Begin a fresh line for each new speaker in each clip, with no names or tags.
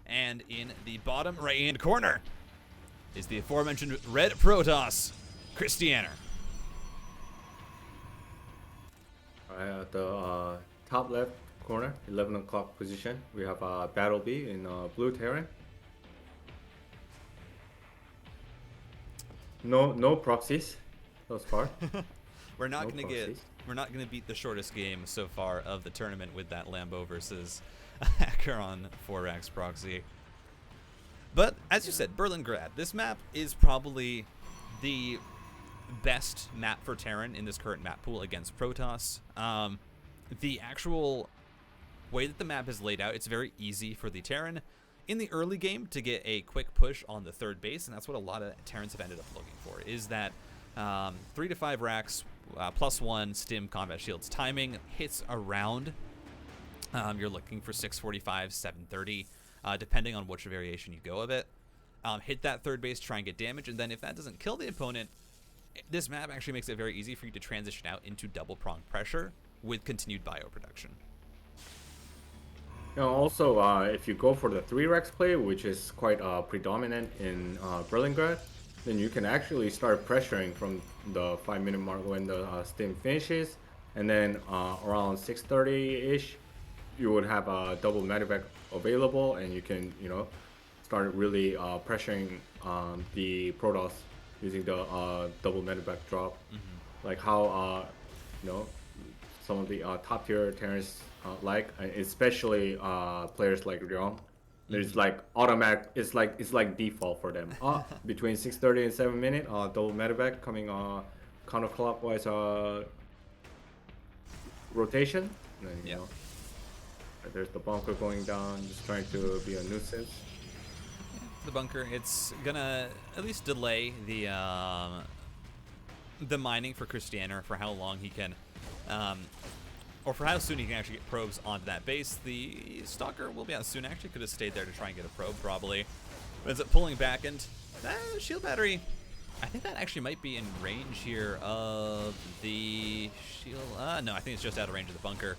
And in the bottom right-hand corner is the aforementioned red Protoss, Krystianer.
At the top left corner, 11 o'clock position, we have BattleB in blue Terran. No proxies thus far.
We're not gonna beat the shortest game so far of the tournament with that Lambo versus Acheron 4X proxy. But as you said, Berlingrad, this map is probably the best map for Terran in this current map pool against Protoss. The actual way that the map is laid out, it's very easy for the Terran in the early game to get a quick push on the third base, and that's what a lot of Terrans have ended up looking for, is that 3 to 5 racks, +1 stim combat shields. Timing hits around, you're looking for 645, 730, depending on which variation you go of it. Hit that third base, try and get damage, and then if that doesn't kill the opponent, this map actually makes it very easy for you to transition out into double prong pressure with continued bioproduction.
Now also, if you go for the 3-Rex play, which is quite predominant in Berlingrad, then you can actually start pressuring from the 5-minute mark when the stim finishes, and then around 6:30-ish, you would have a double medevac available, and you can, start really pressuring the Protoss using the double medevac drop, like how some of the top tier Terrans especially players like Ryong. There's like automatic. It's like default for them. Between 6:30 and 7 minute, double medevac coming counterclockwise rotation. And then, there's the bunker going down, just trying to be a nuisance.
The bunker, it's gonna at least delay the mining for Krystianer for how long he can, or for how soon he can actually get probes onto that base. The Stalker will be out soon. Actually, could have stayed there to try and get a probe probably. But ends up pulling back, and shield battery, I think that actually might be in range here of the shield. No, I think it's just out of range of the bunker.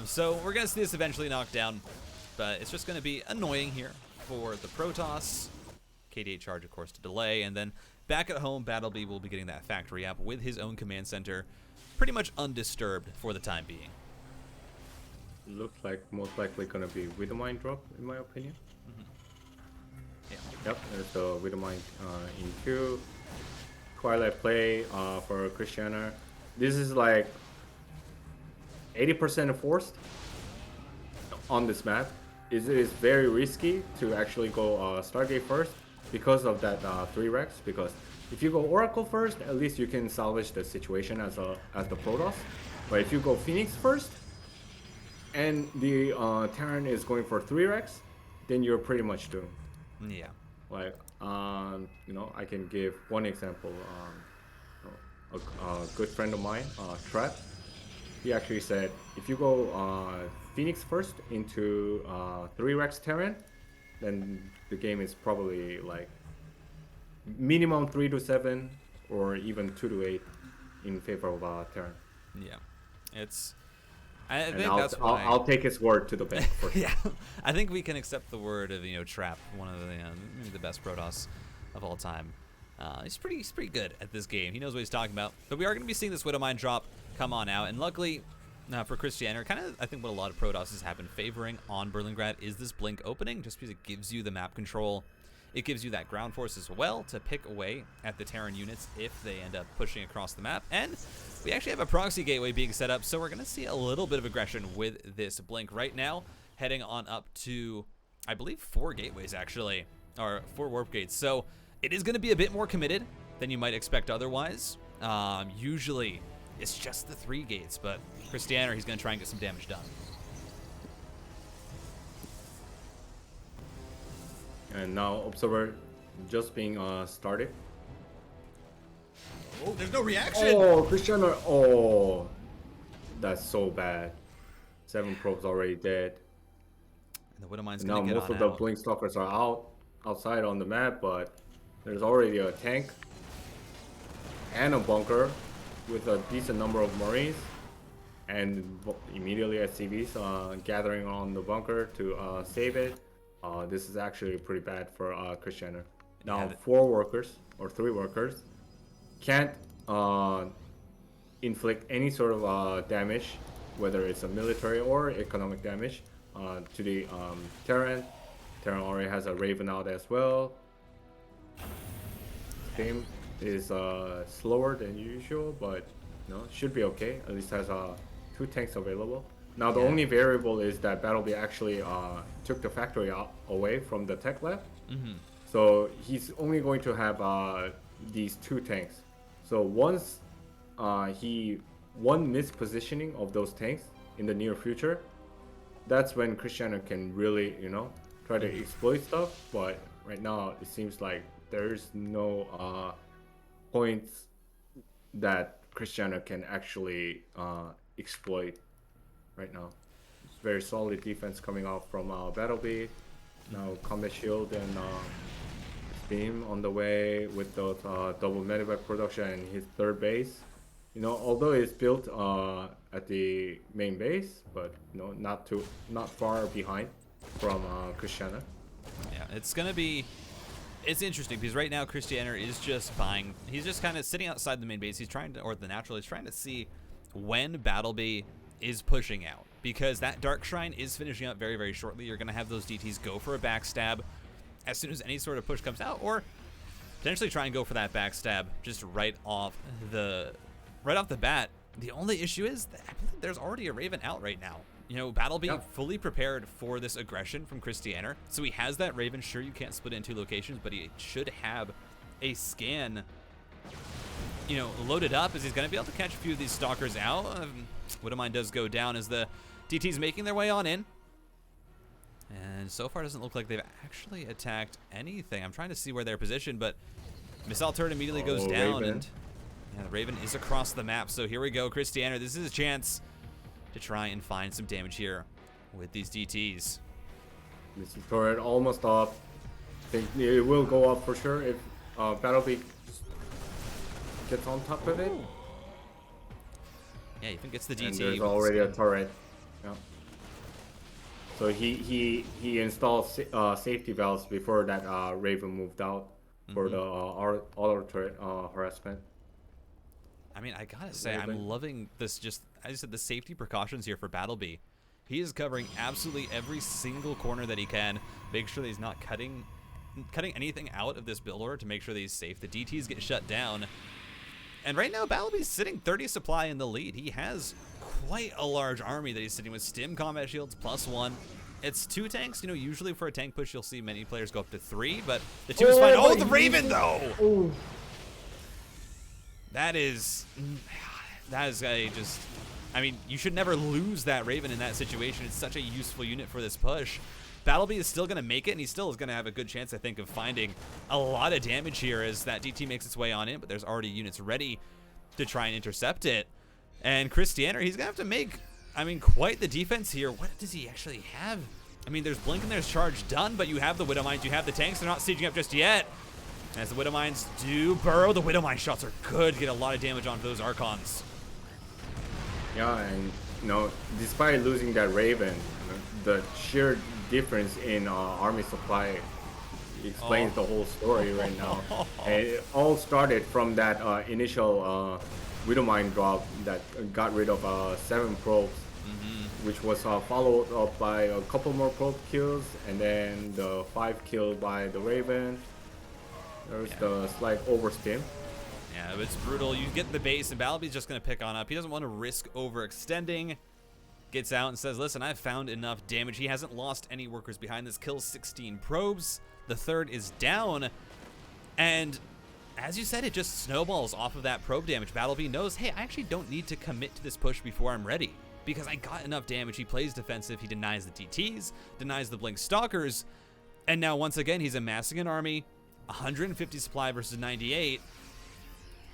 So we're gonna see this eventually knocked down, but it's just gonna be annoying here for the Protoss. KD8 charge, of course, to delay, and then back at home, BattleB will be getting that factory up with his own command center, pretty much undisturbed for the time being.
Looks like most likely gonna be Widowmine drop, in my opinion.
Yeah.
Yep, there's the Widowmine in queue. Twilight play for Krystianer. This is like 80% forced on this map. It is very risky to actually go Stargate first because of that 3-Rex. Because if you go Oracle first, at least you can salvage the situation as the Protoss. But if you go Phoenix first, and the Terran is going for 3-Rex, then you're pretty much doomed.
Yeah.
Like, I can give one example. A good friend of mine, Trap, he actually said, if you go Phoenix first into 3-Rex Terran, then the game is probably like minimum 3 to 7 or even 2 to 8 in favor of Terran.
Yeah, I think that's why
I'll take his word to the bank. For
yeah, I think we can accept the word of Trap, one of maybe the best Protoss of all time. He's pretty good at this game. He knows what he's talking about. But we are going to be seeing this Widowmine drop come on out, and luckily for Krystianer, kind of I think what a lot of Protosses have been favoring on Berlingrad is this blink opening, just because it gives you the map control. It gives you that ground force as well to pick away at the Terran units if they end up pushing across the map. And we actually have a proxy gateway being set up, so we're going to see a little bit of aggression with this blink right now, heading on up to, I believe, 4 gateways actually, or 4 warp gates. So it is going to be a bit more committed than you might expect otherwise. Usually it's just the 3 gates, but Krystianer, he's going to try and get some damage done.
And now Observer just being started.
Oh, there's no reaction!
Oh, Krystianer! Oh, that's so bad. 7 probes already dead.
And the Widowmine's
now
going to get
most
on
of the
out.
Blink Stalkers are outside on the map, but there's already a tank and a bunker with a decent number of Marines, and immediately SCVs gathering on the bunker to save it. this is actually pretty bad for Krystianer. Now,
Yeah,
4 workers or 3 workers can't inflict any sort of damage, whether it's a military or economic damage, to the Terran. Terran already has a Raven out as well. Steam is slower than usual, but should be okay. At least has 2 tanks available. Now the only variable is that BattleB actually took the factory away from the tech lab. So he's only going to have these 2 tanks. So once one mispositioning of those tanks in the near future, that's when Krystianer can really, try to exploit stuff. But right now, it seems like there's no points that Krystianer can actually exploit right now. It's very solid defense coming out from BattleB. Now combat shield and Steam on the way with those double medevac production and his 3rd base. Although it's built at the main base, but not far behind from Krystianer.
Yeah, it's interesting because right now Krystianer is just buying. He's just kind of sitting outside the main base. He's trying to, or the natural, he's trying to see when BattleB is pushing out, because that Dark Shrine is finishing up very, very shortly. You're going to have those DTs go for a backstab as soon as any sort of push comes out, or potentially try and go for that backstab just right off the bat. The only issue is that I believe there's already a Raven out right now. BattleB fully prepared for this aggression from Krystianer, so he has that Raven. Sure, you can't split it in 2 locations, but he should have a scan, loaded up, as he's going to be able to catch a few of these stalkers out. Widowmine does go down as the DT's making their way on in. And so far, it doesn't look like they've actually attacked anything. I'm trying to see where they're positioned, but missile turret immediately goes down,
Raven.
and the Raven is across the map. So here we go, Krystianer. This is a chance to try and find some damage here with these DTs.
Missile turret almost up. I think it will go up for sure if BattleB gets on top of it.
Yeah, even gets the DT.
And there's already a turret. Yeah. So he installed safety valves before that Raven moved out for the auto turret harassment.
I mean, I gotta say, I'm loving this. Just, as I said, the safety precautions here for BattleB. He is covering absolutely every single corner that he can. Make sure that he's not cutting anything out of this build order to make sure that he's safe. The DTs get shut down. And right now, BattleB's sitting 30 supply in the lead. He has quite a large army that he's sitting with. Stim combat shields +1. It's 2 tanks. Usually for a tank push, you'll see many players go up to 3, but the 2 is fine. Oh, the Raven, though!
Ooh.
That is I mean, you should never lose that Raven in that situation. It's such a useful unit for this push. BattleB is still going to make it, and he still is going to have a good chance, I think, of finding a lot of damage here as that DT makes its way on in, but there's already units ready to try and intercept it. And Krystianer, he's going to have to make, I mean, quite the defense here. What does he actually have? I mean, there's Blink and there's Charge done, but you have the Widowmines, you have the tanks. They're not sieging up just yet. As the Widowmines do burrow, the Widowmine shots are good to get a lot of damage onto those Archons.
Yeah, and despite losing that Raven, the sheer difference in army supply explains the whole story right now. And it all started from that initial Widowmine drop that got rid of 7 probes, which was followed up by a couple more probe kills, and then the 5 killed by the Raven. There's the slight overstim.
Yeah, but it's brutal. You get the base, and BattleB's just going to pick on up. He doesn't want to risk overextending. Gets out and says, listen, I've found enough damage. He hasn't lost any workers behind this. Kills 16 probes. The 3rd is down. And as you said, it just snowballs off of that probe damage. BattleB knows, hey, I actually don't need to commit to this push before I'm ready, because I got enough damage. He plays defensive. He denies the TTs, denies the Blink Stalkers. And now, once again, he's amassing an army. 150 supply versus 98.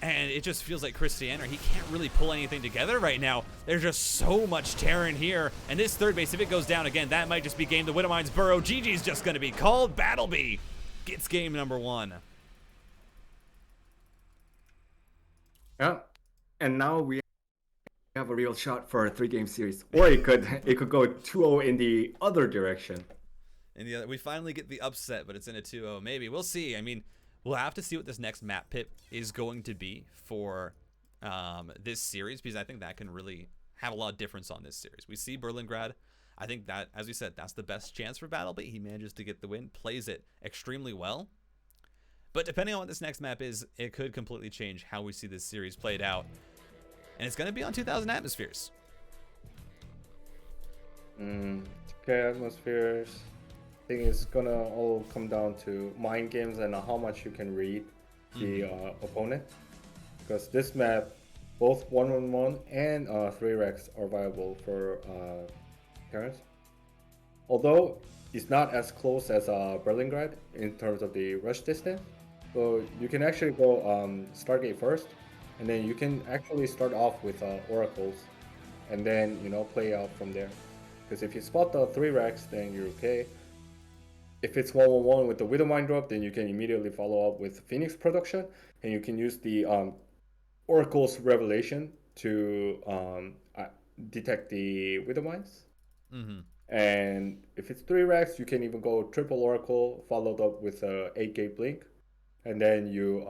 And it just feels like Krystianer, he can't really pull anything together right now. There's just so much Terran here. And this 3rd base, if it goes down again, that might just be game. The Widowmines burrow. GG's just going to be called. BattleB gets game number 1.
Yeah, and now we have a real shot for a 3-game series. Or it could go 2-0 in the other direction.
And the other, we finally get the upset, but it's in a 2-0. Maybe. We'll see. I mean, we'll have to see what this next map pip is going to be for this series, because I think that can really have a lot of difference on this series. We see Berlingrad. I think that, as we said, that's the best chance for BattleB. He manages to get the win, plays it extremely well. But depending on what this next map is, it could completely change how we see this series played out. And it's going to be on 2,000 atmospheres.
2K atmospheres. I think it's going to all come down to mind games and how much you can read the opponent. Because this map, both 1-on-1 and 3-Rex are viable for parents. Although it's not as close as Berlingrad in terms of the rush distance. So you can actually go Stargate first, and then you can actually start off with Oracles, and then, you know, play out from there. Because if you spot the 3-Rex, then you're okay. If it's 1-on-1 with the Widowmine drop, then you can immediately follow up with Phoenix production, and you can use the Oracle's Revelation to detect the Widowmines. And if it's 3-Rex, you can even go triple Oracle followed up with a 8-gate blink, and then you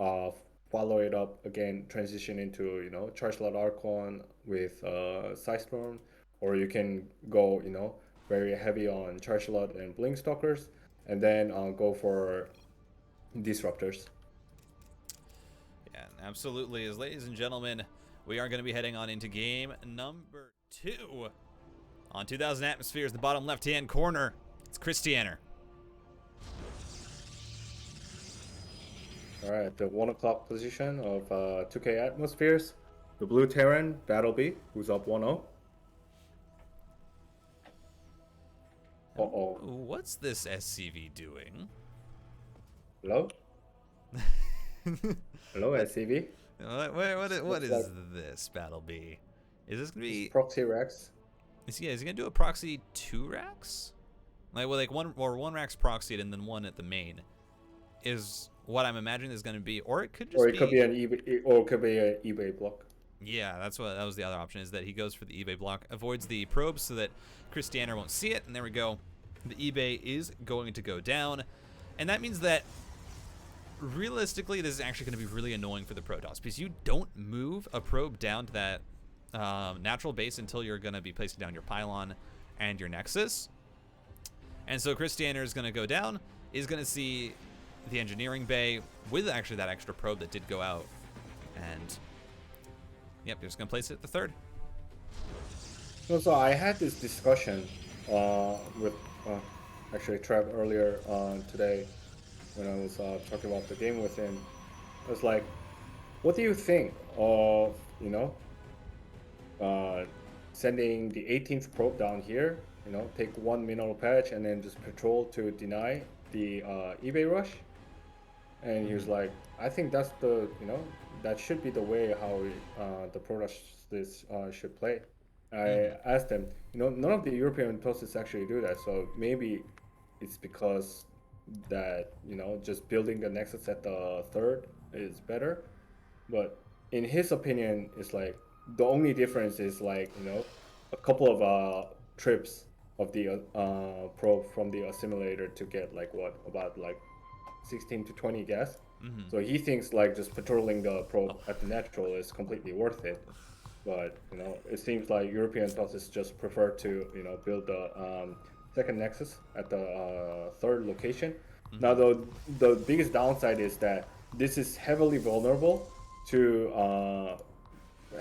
follow it up again, transition into, you know, Charge Lot Archon with Psystorm, or you can go, you know, very heavy on Charge Lot and Blink Stalkers, and then go for Disruptors.
Yeah, absolutely. As ladies and gentlemen, we are going to be heading on into game number 2 on 2,000 atmospheres. The bottom left-hand corner, it's Krystianer.
All right, the 1 o'clock position of 2K atmospheres. The blue Terran, BattleB, who's up 1-0. Uh-oh.
What's this SCV doing?
Hello? Hello, SCV?
What is this, BattleB? Is this going to be...
Proxy Rex.
Is he going to do a proxy 2 racks? Like one racks proxied and then one at the main is what I'm imagining is going to be, or it could just be...
Or it could be an eBay, or it could be an eBay block.
Yeah, that was the other option, is that he goes for the eBay block, avoids the probes so that Krystianer won't see it, and there we go. The eBay is going to go down, and that means that realistically this is actually going to be really annoying for the Protoss, because you don't move a probe down to that natural base until you're going to be placing down your pylon and your nexus. And so Krystianer is going to go down, is going to see the engineering bay with actually that extra probe that did go out, and yep, they're just going to place it at the 3rd.
So I had this discussion with actually Trev earlier today when I was talking about the game with him. I was like, what do you think of, you know, sending the 18th probe down here, you know, take 1 mineral patch and then just patrol to deny the eBay rush? And he was like, I think that's the, you know, that should be the way how the Protoss should play. I asked him, you know, none of the European Tosses actually do that, so maybe it's because that, you know, just building the Nexus at the 3rd is better. But in his opinion, it's like the only difference is, like, you know, a couple of trips of the probe from the assimilator to get like what, about like 16 to 20 gas. So he thinks like just patrolling the probe at the natural is completely worth it. But, you know, it seems like European Tosses just prefer to, you know, build the second nexus at the 3rd location. Now, the biggest downside is that this is heavily vulnerable to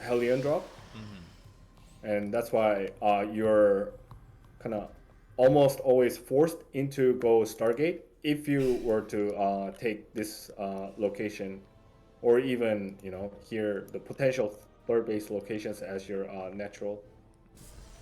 Hellion drop, and that's why you're kind of almost always forced into go Stargate if you were to take this location, or even, you know, here the potential 3rd base locations as your natural.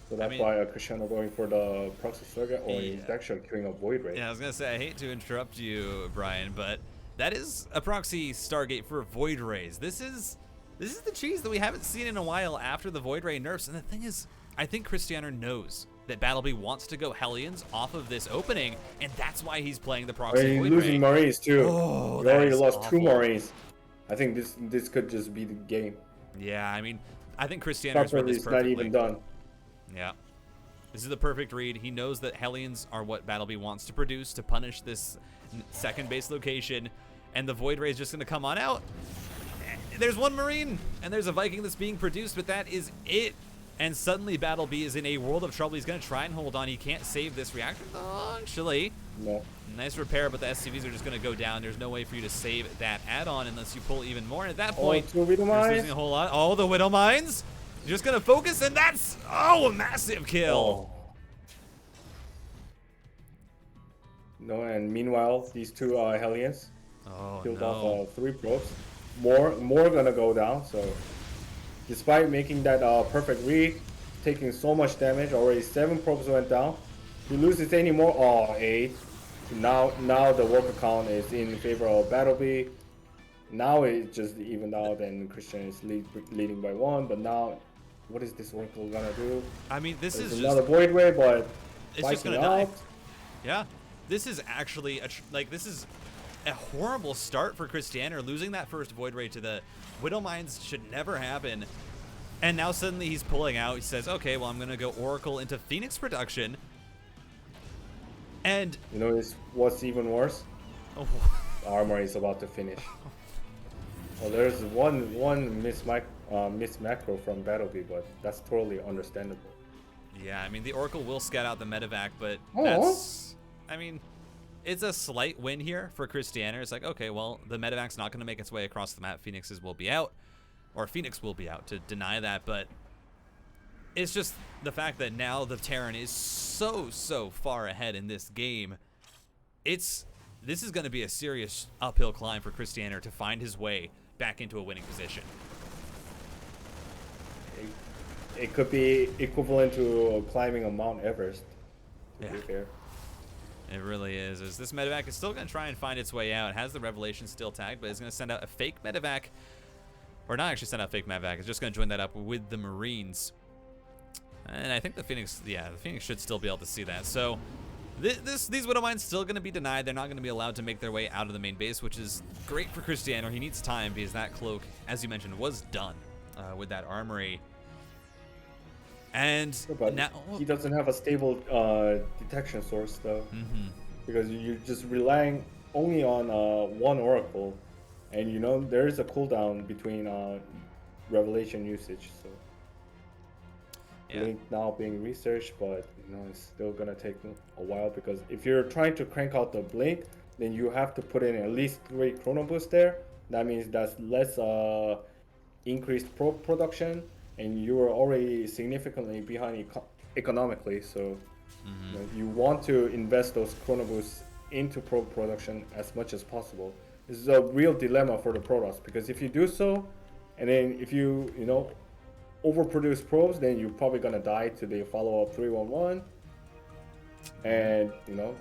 So that's why Krystianer going for the proxy Stargate, or he's actually queuing a Void Ray.
Yeah, I was gonna say, I hate to interrupt you, Brian, but that is a proxy Stargate for Void Rays. This is the cheese that we haven't seen in a while after the Void Ray nerfs. And the thing is, I think Krystianer knows that BattleB wants to go Hellions off of this opening, and that's why he's playing the proxy Void Ray.
He's losing Marines too.
Oh,
he already lost 2 Marines. I think this could just be the game.
Yeah, I mean, I think Krystianer read this perfectly.
Not even done.
Yeah. This is the perfect read. He knows that Hellions are what BattleB wants to produce to punish this second base location, and the Void Ray is just going to come on out. There's one Marine, and there's a Viking that's being produced, but that is it. And suddenly BattleB is in a world of trouble. He's going to try and hold on. He can't save this reactor. Oh, actually,
No.
nice repair, but the SCVs are just going to go down. There's no way for you to save that add-on unless you pull even more. And at that point,
Oh, 2 Widow
you're
Mines.
losing a whole lot. Oh, the Widow Mines. You're just going to focus, and that's, oh, a massive kill.
Oh. No, and meanwhile, these 2 Hellions
Oh,
killed
no.
off 3 probes. More gonna go down. So, despite making that perfect read, taking so much damage, already 7 probes went down. If he loses any more, oh, 8. So now the worker count is in favor of BattleB. Now it just evened out, and Krystianer is leading by 1. But now, what is this Oracle gonna do?
I mean, this
There's
is
another
just,
Void Ray, but
it's just
fighting
gonna die.
out.
Yeah, this is actually this is a horrible start for Krystianer. Losing that first Void Ray to the Widow Mines should never happen. And now suddenly he's pulling out. He says, okay, well, I'm going to go Oracle into Phoenix production. And
You know what's even worse?
oh,
The armor is about to finish. Well, there's one miss macro from BattleB, but that's totally understandable.
yeah, I mean, the Oracle will scout out the medevac, but
Oh.
that's, I mean, it's a slight win here for Krystianer. It's like, okay, well, the medevac's not going to make its way across the map. Phoenix will be out to deny that, but it's just the fact that now the Terran is so far ahead in this game. This is going to be a serious uphill climb for Krystianer to find his way back into a winning position.
It could be equivalent to climbing a Mount Everest, to be
Yeah.
fair.
It really is. As this medevac is still going to try and find its way out. It has the Revelation still tagged, but it's going to send out a fake medevac. Or not actually send out fake medevac. It's just going to join that up with the Marines. And I think the Phoenix, the Phoenix should still be able to see that. So these Widow Mines still going to be denied. They're not going to be allowed to make their way out of the main base, which is great for Krystianer. He needs time because that cloak, as you mentioned, was done with that armory. And
But
now
he doesn't have a stable detection source, though.
Mhm.
Because you're just relying only on one Oracle. And you know, there is a cooldown between Revelation usage. So
Yeah.
Blink now being researched, but you know, it's still gonna take a while, because if you're trying to crank out the Blink, then you have to put in at least 3 Chrono Boosts there. That means that's less increased probe production, and you are already significantly behind economically. So you know, you want to invest those Chrono Boosts into probe production as much as possible. This is a real dilemma for the Protoss, because if you do so, and then if you know, overproduce probes, then you're probably gonna die to the follow-up 311. And you know,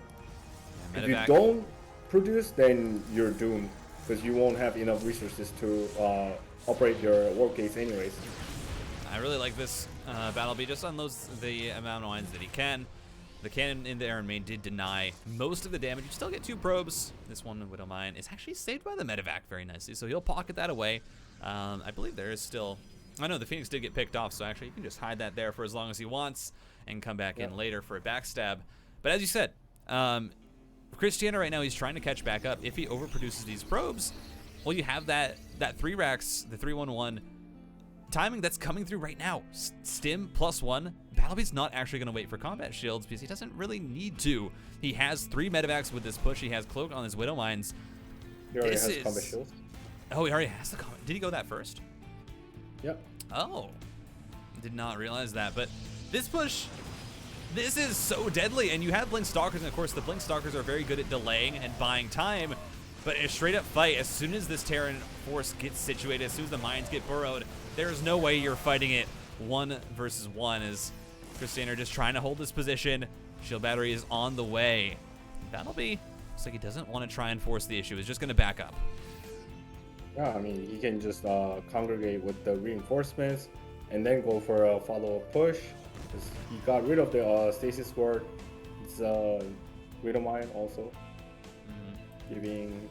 if you
medevac.
don't produce, then you're doomed, because you won't have enough resources to operate your warp gates anyways.
I really like this BattleB. Just unloads the amount of mines that he can. The cannon in the Iron Main did deny most of the damage. You still get 2 probes. This one, Widow Mine, is actually saved by the medevac very nicely, so he'll pocket that away. I believe there is still... I know the Phoenix did get picked off, so actually you can just hide that there for as long as he wants and come back in later for a backstab. But as you said, Krystianer right now, he's trying to catch back up. If he overproduces these probes, well, you have that 3 racks, the 311 timing that's coming through right now. Stim +1. BattleB's not actually going to wait for combat shields because he doesn't really need to. He has 3 medevacs with this push. He has Cloak on his Widow Mines.
He already has combat shields.
Oh, he already has the combat. Did he go that first?
Yep.
Oh. Did not realize that. But this push, this is so deadly. And you have Blink Stalkers, and of course the Blink Stalkers are very good at delaying and buying time. But a straight up fight, as soon as this Terran force gets situated, as soon as the mines get burrowed, there's no way you're fighting it 1 versus 1, as Krystianer just trying to hold this position. Shield battery is on the way. BattleB looks like he doesn't want to try and force the issue. He's just going to back up.
Yeah, I mean, he can just congregate with the reinforcements and then go for a follow-up push. He got rid of the stasis ward. It's Widow Mine also, giving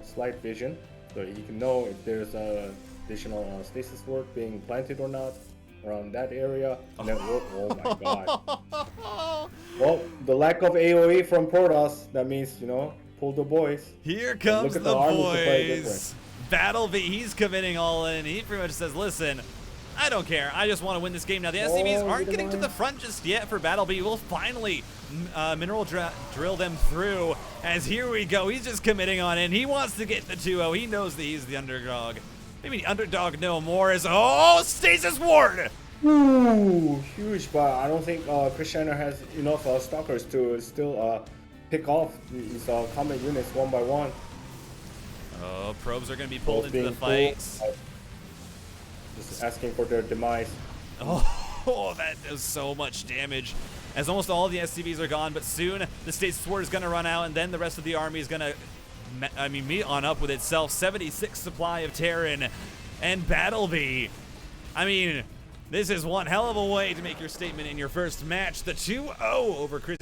slight vision, so he can know if there's a additional stasis ward being planted or not. around that area. And then, oh my god. Well, the lack of AoE from Protoss, that means, you know, pull the boys.
Here comes
Look at
the
boys.
boys. BattleB, he's committing all in. He pretty much says, listen, I don't care. I just want to win this game now. The SCVs aren't getting to the front just yet for BattleB. We'll finally mineral drill them through. As here we go. He's just committing on in. He wants to get the 2-0. He knows that he's the underdog. Maybe the underdog no more is, oh, Stasis Ward.
Ooh, huge, but I don't think Krystianer has enough stalkers to still pick off these combat units one by one.
Oh, probes are going to be pulled into the fight.
Just asking for their demise.
Oh, that does so much damage. As almost all the SCVs are gone, but soon the Stasis Ward is going to run out, and then the rest of the army is going to, meet on up with itself. 76 supply of Terran and BattleB. I mean, this is one hell of a way to make your statement in your first match. The 2-0 over Krystianer.